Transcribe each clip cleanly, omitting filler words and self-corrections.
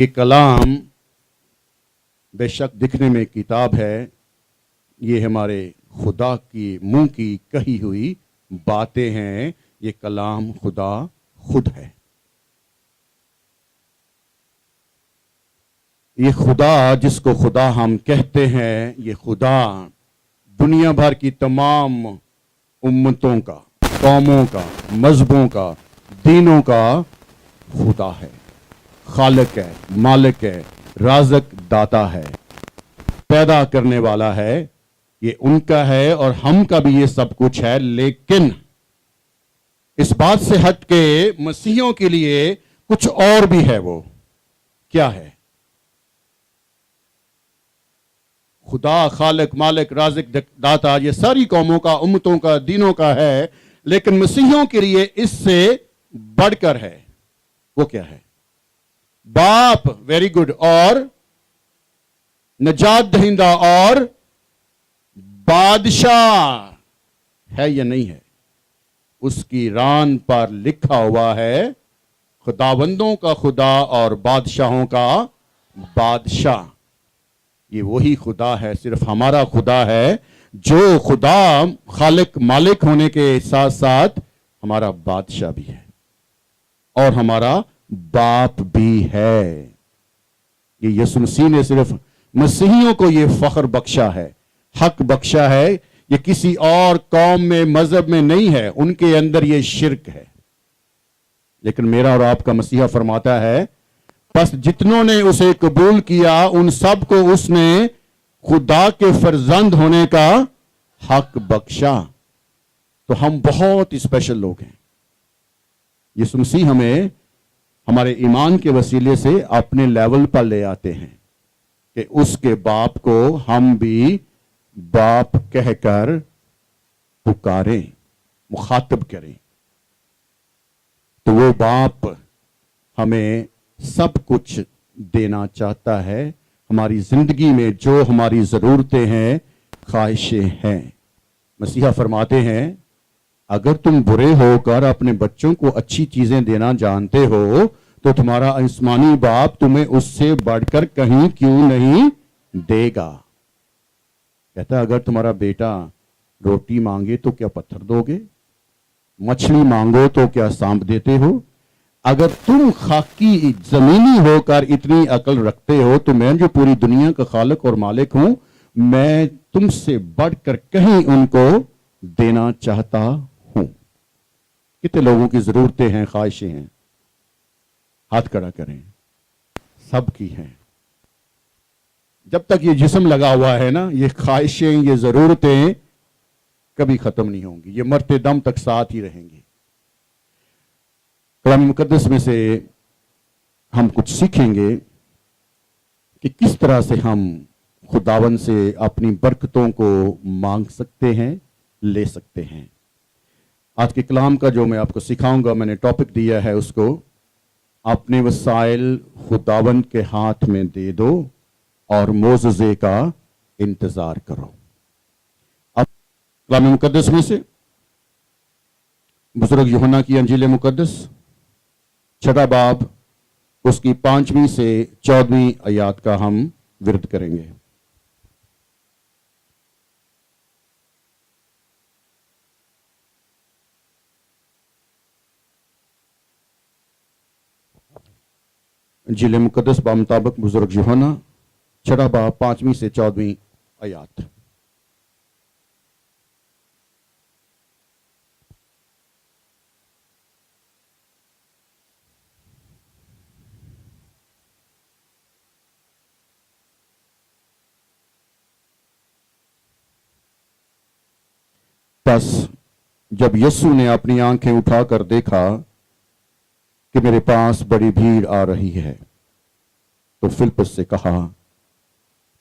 یہ کلام بے شک دکھنے میں کتاب ہے، یہ ہمارے خدا کی منہ کی کہی ہوئی باتیں ہیں۔ یہ کلام خدا خود ہے۔ یہ خدا جس کو خدا ہم کہتے ہیں، یہ خدا دنیا بھر کی تمام امتوں کا، قوموں کا، مذہبوں کا، دینوں کا خدا ہے، خالق ہے، مالک ہے، رازق داتا ہے، پیدا کرنے والا ہے۔ یہ ان کا ہے اور ہم کا بھی یہ سب کچھ ہے، لیکن اس بات سے ہٹ کے مسیحیوں کے لیے کچھ اور بھی ہے۔ وہ کیا ہے؟ خدا خالق مالک رازق داتا یہ ساری قوموں کا، امتوں کا، دینوں کا ہے، لیکن مسیحیوں کے لیے اس سے بڑھ کر ہے۔ وہ کیا ہے؟ باپ، ویری گڈ، اور نجات دہندہ اور بادشاہ ہے یا نہیں ہے؟ اس کی ران پر لکھا ہوا ہے خداوندوں کا خدا اور بادشاہوں کا بادشاہ۔ یہ وہی خدا ہے، صرف ہمارا خدا ہے، جو خدا خالق مالک ہونے کے ساتھ ساتھ ہمارا بادشاہ بھی ہے اور ہمارا باپ بھی ہے۔ یہ یسوع مسیح نے صرف مسیحیوں کو یہ فخر بخشا ہے، حق بخشا ہے۔ یہ کسی اور قوم میں، مذہب میں نہیں ہے، ان کے اندر یہ شرک ہے۔ لیکن میرا اور آپ کا مسیحا فرماتا ہے، پس جتنوں نے اسے قبول کیا ان سب کو اس نے خدا کے فرزند ہونے کا حق بخشا۔ تو ہم بہت اسپیشل لوگ ہیں۔ یسوع مسیح ہمیں ہمارے ایمان کے وسیلے سے اپنے لیول پر لے آتے ہیں کہ اس کے باپ کو ہم بھی باپ کہہ کر پکاریں، مخاطب کریں۔ تو وہ باپ ہمیں سب کچھ دینا چاہتا ہے، ہماری زندگی میں جو ہماری ضرورتیں ہیں، خواہشیں ہیں۔ مسیحا فرماتے ہیں، اگر تم برے ہو کر اپنے بچوں کو اچھی چیزیں دینا جانتے ہو تو تمہارا آسمانی باپ تمہیں اس سے بڑھ کر کہیں کیوں نہیں دے گا۔ کہتا ہے، اگر تمہارا بیٹا روٹی مانگے تو کیا پتھر دو گے؟ مچھلی مانگو تو کیا سانپ دیتے ہو؟ اگر تم خاکی زمینی ہو کر اتنی عقل رکھتے ہو تو میں جو پوری دنیا کا خالق اور مالک ہوں، میں تم سے بڑھ کر کہیں ان کو دینا چاہتا ہوں۔ کتنے لوگوں کی ضرورتیں ہیں، خواہشیں ہیں؟ ہاتھ کھڑا کریں۔ سب کی ہیں۔ جب تک یہ جسم لگا ہوا ہے نا، یہ خواہشیں، یہ ضرورتیں کبھی ختم نہیں ہوں گی، یہ مرتے دم تک ساتھ ہی رہیں گی۔ کلام مقدس میں سے ہم کچھ سیکھیں گے کہ کس طرح سے ہم خداوند سے اپنی برکتوں کو مانگ سکتے ہیں، لے سکتے ہیں۔ آج کے کلام کا جو میں آپ کو سکھاؤں گا، میں نے ٹاپک دیا ہے اس کو، اپنے وسائل خداوند کے ہاتھ میں دے دو اور معجزے کا انتظار کرو۔ اب کلام مقدس میں سے بزرگ یوحنا کی انجیل مقدس 6 باب اس کی 5ویں سے 14ویں آیات کا ہم ورد کریں گے۔ انجیل مقدس بمطابق بزرگ یوحنا 6 باب 5ویں سے 14ویں آیات۔ پس جب یسوع نے اپنی آنکھیں اٹھا کر دیکھا کہ میرے پاس بڑی بھیڑ آ رہی ہے تو فلپس سے کہا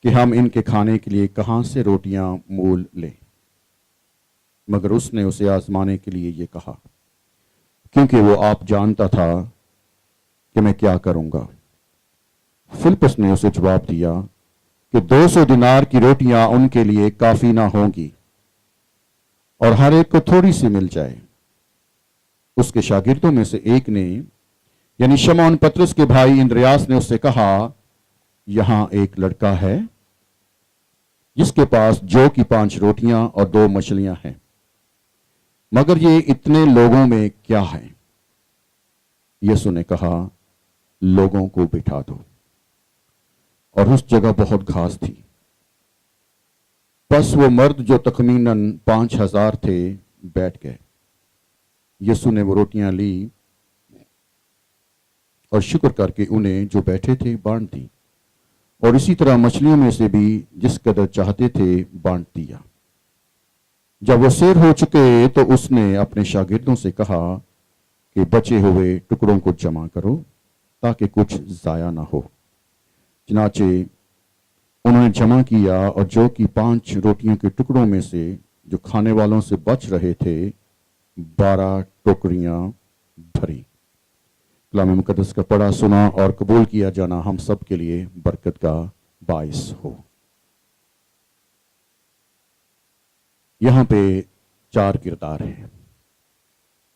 کہ ہم ان کے کھانے کے لیے کہاں سے روٹیاں مول لیں؟ مگر اس نے اسے آزمانے کے لیے یہ کہا، کیونکہ وہ آپ جانتا تھا کہ میں کیا کروں گا۔ فلپس نے اسے جواب دیا کہ 200 دینار کی روٹیاں ان کے لیے کافی نہ ہوں گی اور ہر ایک کو تھوڑی سی مل جائے۔ اس کے شاگردوں میں سے ایک نے یعنی شمعون پطرس کے بھائی اندریاس نے اس سے کہا یہاں ایک لڑکا ہے جس کے پاس جو کی 5 روٹیاں اور 2 مچھلیاں ہیں، مگر یہ اتنے لوگوں میں کیا ہے؟ یسوع نے کہا لوگوں کو بٹھا دو، اور اس جگہ بہت گھاس تھی۔ پس وہ مرد جو تخمیناً 5000 تھے بیٹھ گئے۔ یسوع نے وہ روٹیاں لی اور شکر کر کے انہیں جو بیٹھے تھے بانٹ دی، اور اسی طرح مچھلیوں میں سے بھی جس قدر چاہتے تھے بانٹ دیا۔ جب وہ سیر ہو چکے تو اس نے اپنے شاگردوں سے کہا کہ بچے ہوئے ٹکڑوں کو جمع کرو تاکہ کچھ ضائع نہ ہو۔ چنانچہ انہوں نے جمع کیا، اور جو کہ 5 روٹیوں کے ٹکڑوں میں سے جو کھانے والوں سے بچ رہے تھے 12 ٹوکریاں بھری۔ کلام مقدس کا پڑھا سنا اور قبول کیا جانا ہم سب کے لیے برکت کا باعث ہو۔ یہاں پہ 4 کردار ہیں،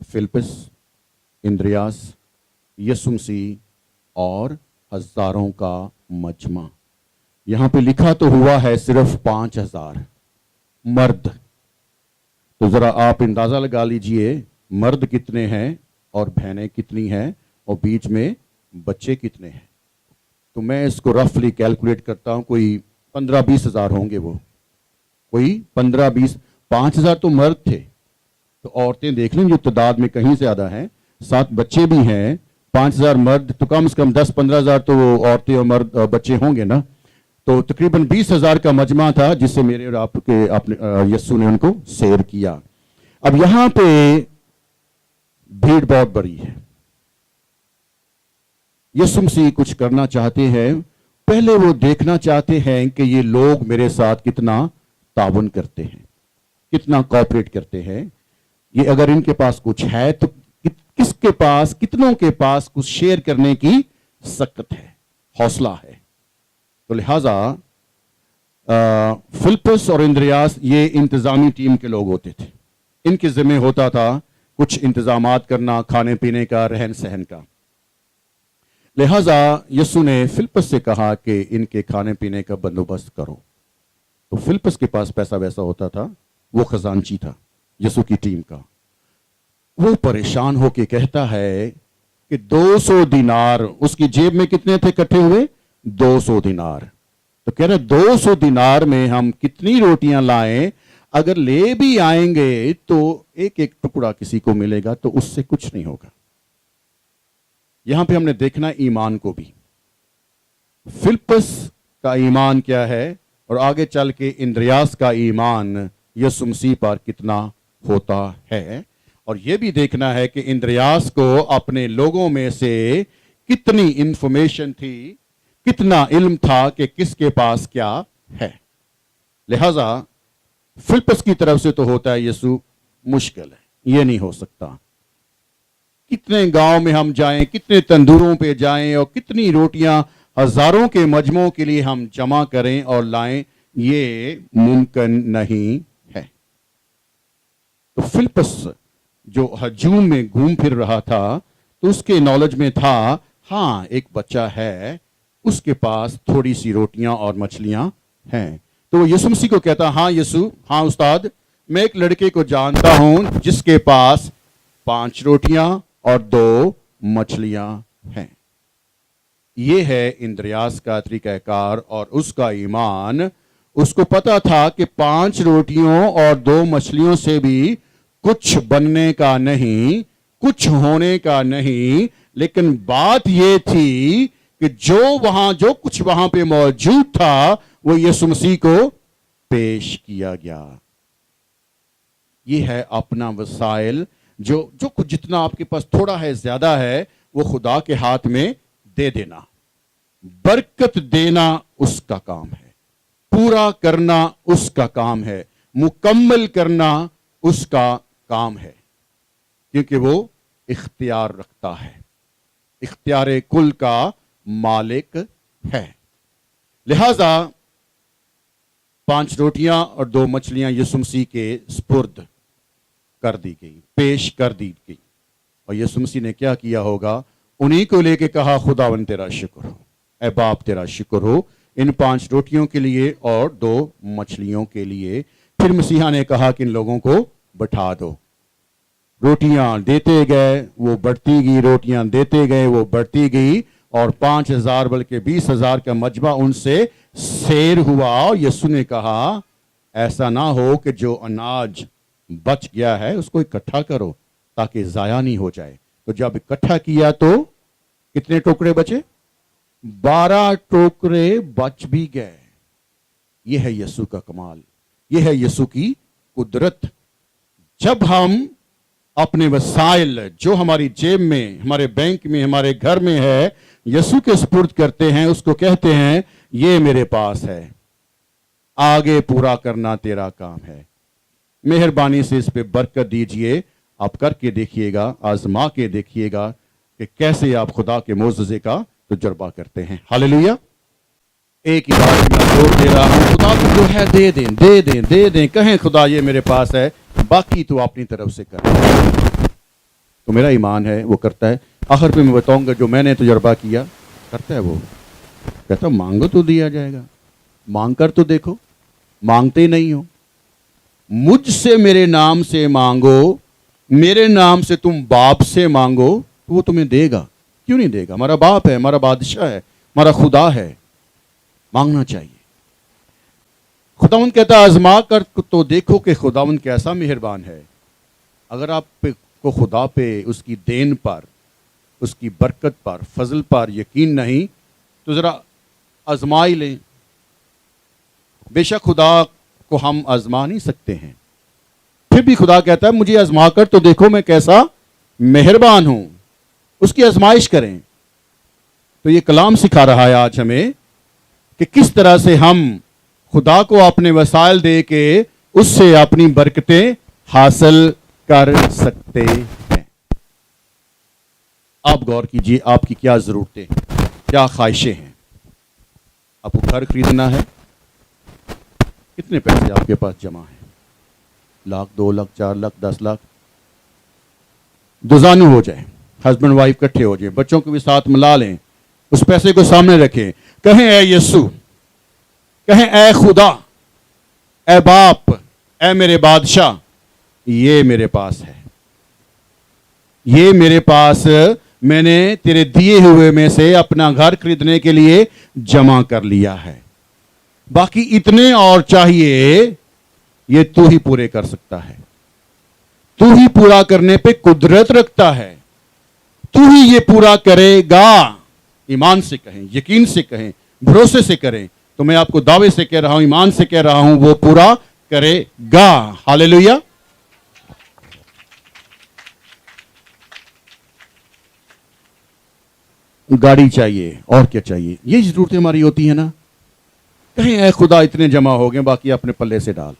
فلپس، اندریاس، یسوع مسیح اور ہزاروں کا مجمع۔ یہاں پہ لکھا تو ہوا ہے صرف 5000 مرد، تو ذرا آپ اندازہ لگا لیجئے مرد کتنے ہیں اور بہنیں کتنی ہیں اور بیچ میں بچے کتنے ہیں۔ تو میں اس کو رفلی کیلکولیٹ کرتا ہوں، کوئی 15-20 ہزار ہوں گے، وہ کوئی 15-20، 5000 تو مرد تھے، تو عورتیں دیکھ لیں جو تعداد میں کہیں زیادہ ہیں، 7 بچے بھی ہیں، 5000 مرد تو کم سے کم 10-15 ہزار تو وہ عورتیں اور مرد بچے ہوں گے نا۔ تو تقریباً 20,000 کا مجمع تھا جس سے میرے اور آپ کے یسوع نے ان کو سیر کیا۔ اب یہاں پہ بھیڑ بہت بڑی ہے، یسوع مسیح کچھ کرنا چاہتے ہیں، پہلے وہ دیکھنا چاہتے ہیں کہ یہ لوگ میرے ساتھ کتنا تعاون کرتے ہیں، کتنا کوآپریٹ کرتے ہیں۔ یہ اگر ان کے پاس کچھ ہے تو کس کے پاس، کتنوں کے پاس کچھ شیئر کرنے کی سکت ہے، حوصلہ ہے۔ تو لہٰذا فلپس اور اندریاس یہ انتظامی ٹیم کے لوگ ہوتے تھے، ان کے ذمہ ہوتا تھا کچھ انتظامات کرنا، کھانے پینے کا، رہن سہن کا۔ لہٰذا یسوع نے فلپس سے کہا کہ ان کے کھانے پینے کا بندوبست کرو۔ تو فلپس کے پاس پیسہ ویسا ہوتا تھا، وہ خزانچی تھا یسوع کی ٹیم کا۔ وہ پریشان ہو کے کہتا ہے کہ 200 دینار، اس کی جیب میں کتنے تھے اکٹھے ہوئے؟ 200 دینار۔ تو کہہ رہے 200 دینار میں ہم کتنی روٹیاں لائیں؟ اگر لے بھی آئیں گے تو ایک ایک ٹکڑا کسی کو ملے گا تو اس سے کچھ نہیں ہوگا۔ یہاں پہ ہم نے دیکھنا ایمان کو بھی، فلپس کا ایمان کیا ہے اور آگے چل کے اندریاس کا ایمان یسوع مسیح پر کتنا ہوتا ہے، اور یہ بھی دیکھنا ہے کہ اندریاس کو اپنے لوگوں میں سے کتنی انفارمیشن تھی، کتنا علم تھا کہ کس کے پاس کیا ہے۔ لہذا فلپس کی طرف سے تو ہوتا ہے یسوع مشکل ہے، یہ نہیں ہو سکتا۔ کتنے گاؤں میں ہم جائیں، کتنے تندوروں پہ جائیں اور کتنی روٹیاں ہزاروں کے مجموعوں کے لیے ہم جمع کریں اور لائیں، یہ ممکن نہیں ہے۔ تو فلپس جو ہجوم میں گھوم پھر رہا تھا تو اس کے نالج میں تھا ہاں ایک بچہ ہے، اس کے پاس تھوڑی سی روٹیاں اور مچھلیاں ہیں۔ تو وہ یسوع مسیح کو کہتا ہاں یسوع، ہاں استاد، میں ایک لڑکے کو جانتا ہوں جس کے پاس 5 روٹیاں اور 2 مچھلیاں ہیں۔ یہ ہے اندریاس کا طریقہ کار اور اس کا ایمان۔ اس کو پتا تھا کہ 5 روٹیوں اور 2 مچھلیوں سے بھی کچھ بننے کا نہیں، کچھ ہونے کا نہیں، لیکن بات یہ تھی کہ جو کچھ وہاں پہ موجود تھا وہ یسوع مسیح کو پیش کیا گیا۔ یہ ہے اپنا وسائل، جو کچھ جتنا آپ کے پاس تھوڑا ہے، زیادہ ہے، وہ خدا کے ہاتھ میں دے دینا۔ برکت دینا اس کا کام ہے، پورا کرنا اس کا کام ہے، مکمل کرنا اس کا کام ہے، کیونکہ وہ اختیار رکھتا ہے، اختیار کل کا مالک ہے۔ لہذا 5 روٹیاں اور 2 مچھلیاں یسوع مسیح کے سپرد کر دی گئی، پیش کر دی گئی، اور یسوع مسیح نے کیا کیا ہوگا؟ انہی کو لے کے کہا خداوند تیرا شکر ہو، اے باپ تیرا شکر ہو ان 5 روٹیوں کے لیے اور 2 مچھلیوں کے لیے۔ پھر مسیحا نے کہا کہ ان لوگوں کو بٹھا دو۔ روٹیاں دیتے گئے وہ بڑھتی گئی، روٹیاں دیتے گئے وہ بڑھتی گئی، اور 5,000 بلکہ 20,000 کا مجمع ان سے سیر ہوا۔ اور یسوع نے کہا ایسا نہ ہو کہ جو اناج بچ گیا ہے اس کو اکٹھا کرو تاکہ ضائع نہیں ہو جائے۔ تو جب اکٹھا کیا تو کتنے ٹوکرے بچے؟ 12 ٹوکرے بچ بھی گئے۔ یہ ہے یسوع کا کمال، یہ ہے یسوع کی قدرت۔ جب ہم اپنے وسائل جو ہماری جیب میں، ہمارے بینک میں، ہمارے گھر میں ہے، یسوع کے سپرد کرتے ہیں، اس کو کہتے ہیں یہ میرے پاس ہے، آگے پورا کرنا تیرا کام ہے، مہربانی سے اس پہ برکت دیجئے۔ آپ کر کے دیکھیے گا، آزما کے دیکھیے گا کہ کیسے آپ خدا کے معجزے کا تجربہ کرتے ہیں۔ ہاللیلویہ۔ ایک ہی بات میں زور دے رہا ہوں، خدا کو جو ہے دے دیں دے دیں دے دیں، کہیں خدا یہ میرے پاس ہے، باقی تو اپنی طرف سے کر۔ تو میرا ایمان ہے وہ کرتا ہے۔ آخر پہ میں بتاؤں گا جو میں نے تجربہ کیا، کرتا ہے وہ، کہتا مانگو تو دیا جائے گا، مانگ کر تو دیکھو، مانگتے نہیں ہو۔ مجھ سے میرے نام سے مانگو، میرے نام سے تم باپ سے مانگو تو وہ تمہیں دے گا۔ کیوں نہیں دے گا؟ ہمارا باپ ہے، ہمارا بادشاہ ہے، ہمارا خدا ہے، مانگنا چاہیے۔ خداوند کہتا آزما کر تو دیکھو کہ خداوند کیسا مہربان ہے۔ اگر آپ کو خدا پہ، اس کی دین پر، اس کی برکت پر، فضل پر یقین نہیں تو ذرا آزما ہی لیں۔ بے شک خدا کو ہم آزما نہیں سکتے ہیں، پھر بھی خدا کہتا ہے مجھے آزما کر تو دیکھو میں کیسا مہربان ہوں، اس کی آزمائش کریں۔ تو یہ کلام سکھا رہا ہے آج ہمیں کہ کس طرح سے ہم خدا کو اپنے وسائل دے کے اس سے اپنی برکتیں حاصل کر سکتے ہیں۔ آپ غور کیجئے آپ کی کیا ضرورتیں ہیں، کیا خواہشیں ہیں۔ آپ کو گھر خریدنا ہے، کتنے پیسے آپ کے پاس جمع ہیں؟ 1,00,000 2,00,000 4,00,000 10,00,000؟ دوزانو ہو جائے، ہسبینڈ وائف کٹھے ہو جائیں، بچوں کو بھی ساتھ ملا لیں، اس پیسے کو سامنے رکھیں، کہیں اے یسوع، کہیں اے خدا، اے باپ، اے میرے بادشاہ، یہ میرے پاس ہے، یہ میرے پاس میں نے تیرے دیے ہوئے میں سے اپنا گھر خریدنے کے لیے جمع کر لیا ہے، باقی اتنے اور چاہیے یہ تو ہی پورے کر سکتا ہے، تو ہی پورا کرنے پہ قدرت رکھتا ہے، تو ہی یہ پورا کرے گا۔ ایمان سے کہیں، یقین سے کہیں، بھروسے سے کریں، تو میں آپ کو دعوے سے کہہ رہا ہوں، ایمان سے کہہ رہا ہوں، وہ پورا کرے گا۔ ہاللیلویہ۔ گاڑی چاہیے، اور کیا چاہیے؟ یہ ضرورتیں ہماری ہوتی ہیں نا۔ کہیں اے خدا اتنے جمع ہو گئے، باقی اپنے پلے سے ڈال۔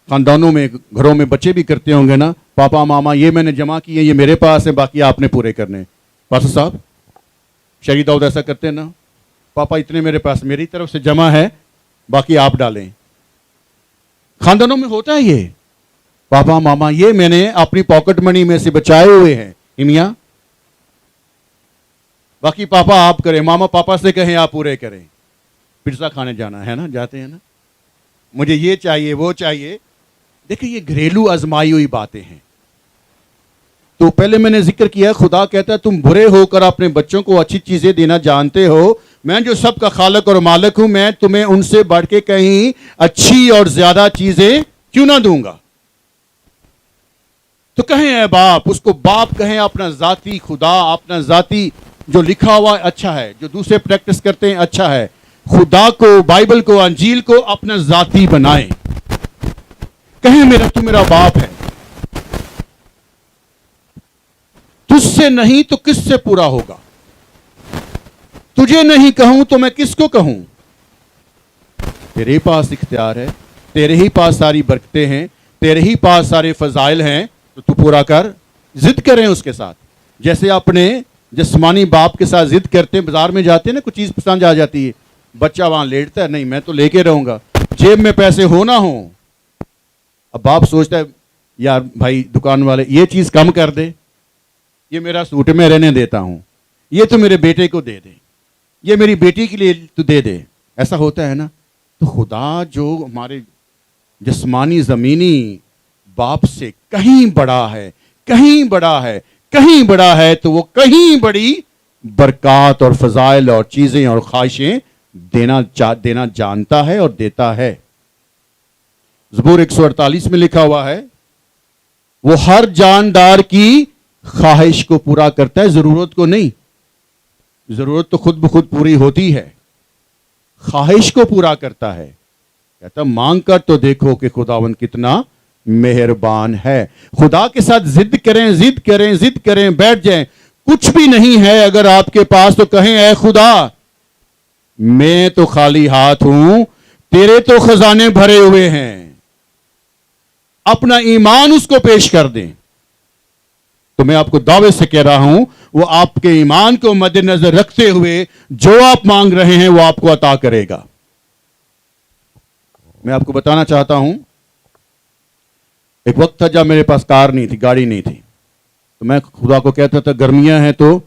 خاندانوں میں، گھروں میں بچے بھی کرتے ہوں گے نا، پاپا ماما یہ میں نے جمع کیے، یہ میرے پاس ہے، باقی آپ نے پورے کرنے۔ پاسٹر صاحب، شہید داؤد ایسا کرتے ہیں نا، پاپا اتنے میرے پاس، میری طرف سے جمع ہے، باقی آپ ڈالیں۔ خاندانوں میں ہوتا ہے یہ، پاپا ماما یہ میں نے اپنی پاکٹ منی میں سے بچائے ہوئے ہیں، میاں باقی پاپا آپ کریں، ماما پاپا سے کہیں آپ پورے کریں۔ پزا کھانے جانا ہے نا، جاتے ہیں نا، مجھے یہ چاہیے وہ چاہیے۔ دیکھیں یہ گھریلو آزمائی ہوئی باتیں ہیں۔ تو پہلے میں نے ذکر کیا، خدا کہتا ہے تم برے ہو کر اپنے بچوں کو اچھی چیزیں دینا جانتے ہو، میں جو سب کا خالق اور مالک ہوں، میں تمہیں ان سے بڑھ کے کہیں اچھی اور زیادہ چیزیں کیوں نہ دوں گا۔ تو کہیں اے باپ، اس کو باپ کہیں، اپنا ذاتی خدا، اپنا ذاتی جو لکھا ہوا اچھا ہے، جو دوسرے پریکٹس کرتے ہیں اچھا ہے، خدا کو، بائبل کو، انجیل کو اپنا ذاتی بنائیں۔ کہیں تو میرا باپ ہے، تجھ سے نہیں تو کس سے پورا ہوگا؟ تجھے نہیں کہوں تو میں کس کو کہوں؟ تیرے پاس اختیار ہے، تیرے ہی پاس ساری برکتیں ہیں، تیرے ہی پاس سارے فضائل ہیں، تو پورا کر۔ ضد کریں اس کے ساتھ، جیسے اپنے جسمانی باپ کے ساتھ ضد کرتے ہیں، بازار میں جاتے ہیں نا، کچھ چیز پسند آ جاتی ہے، بچہ وہاں لیٹتا ہے، نہیں میں تو لے کے رہوں گا، جیب میں پیسے ہو نہ ہو۔ اب باپ سوچتا ہے یار بھائی دکان والے یہ چیز کم کر دے، یہ میرا سوٹ ہے میں رہنے دیتا ہوں، یہ تو میرے بیٹے کو دے دے، یہ میری بیٹی کے لیے تو دے دے. ایسا ہوتا ہے نا. تو خدا جو ہمارے جسمانی زمینی باپ سے کہیں بڑا ہے، کہیں بڑا ہے، کہیں بڑا ہے، تو وہ کہیں بڑی برکات اور فضائل اور چیزیں اور خواہشیں دینا جانتا ہے اور دیتا ہے. زبور 148 میں لکھا ہوا ہے وہ ہر جاندار کی خواہش کو پورا کرتا ہے، ضرورت کو نہیں. ضرورت تو خود بخود پوری ہوتی ہے، خواہش کو پورا کرتا ہے. کہتا مانگ کر تو دیکھو کہ خداوند کتنا مہربان ہے. خدا کے ساتھ ضد کریں، بیٹھ جائیں. کچھ بھی نہیں ہے اگر آپ کے پاس تو کہیں اے خدا میں تو خالی ہاتھ ہوں، تیرے تو خزانے بھرے ہوئے ہیں. اپنا ایمان اس کو پیش کر دیں. تو میں آپ کو دعوے سے کہہ رہا ہوں وہ آپ کے ایمان کو مد نظر رکھتے ہوئے جو آپ مانگ رہے ہیں وہ آپ کو عطا کرے گا. میں آپ کو بتانا چاہتا ہوں ایک وقت تھا جب میرے پاس کار نہیں تھی، گاڑی نہیں تھی، تو میں خدا کو کہتا تھا گرمیاں ہیں تو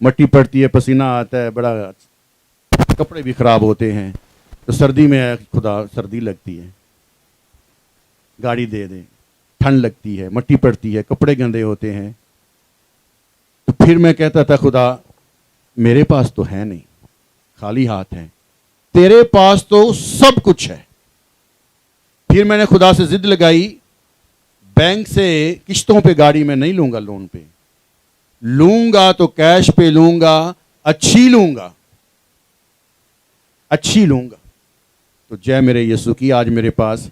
مٹی پڑتی ہے، پسینہ آتا ہے، بڑا کپڑے بھی خراب ہوتے ہیں، تو سردی میں خدا سردی لگتی ہے گاڑی دے دے، ٹھنڈ لگتی ہے، مٹی پڑتی ہے، کپڑے گندے ہوتے ہیں. تو پھر میں کہتا تھا خدا میرے پاس تو ہے نہیں، خالی ہاتھ ہے، تیرے پاس تو سب کچھ ہے. پھر میں نے خدا سے ضد لگائی بینک سے قسطوں پہ گاڑی میں نہیں لوں گا، لون پہ لوں گا تو کیش پہ لوں گا، اچھی لوں گا. تو جے میرے یسوع کی آج میرے پاس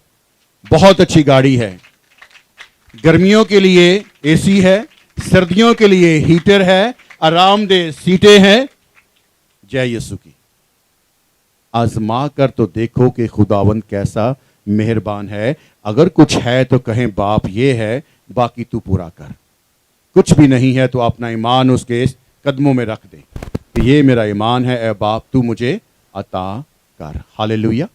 بہت اچھی گاڑی ہے. گرمیوں کے لیے اے سی ہے، سردیوں کے لیے ہیٹر ہے، آرام دہ سیٹیں ہیں. جے یسوع کی آزما کر تو دیکھو کہ خداوند کیسا مہربان ہے. اگر کچھ ہے تو کہیں باپ یہ ہے، باقی تو پورا کر. کچھ بھی نہیں ہے تو اپنا ایمان اس کے قدموں میں رکھ دے کہ یہ میرا ایمان ہے، اے باپ تو مجھے عطا کر. ہاللیلویا.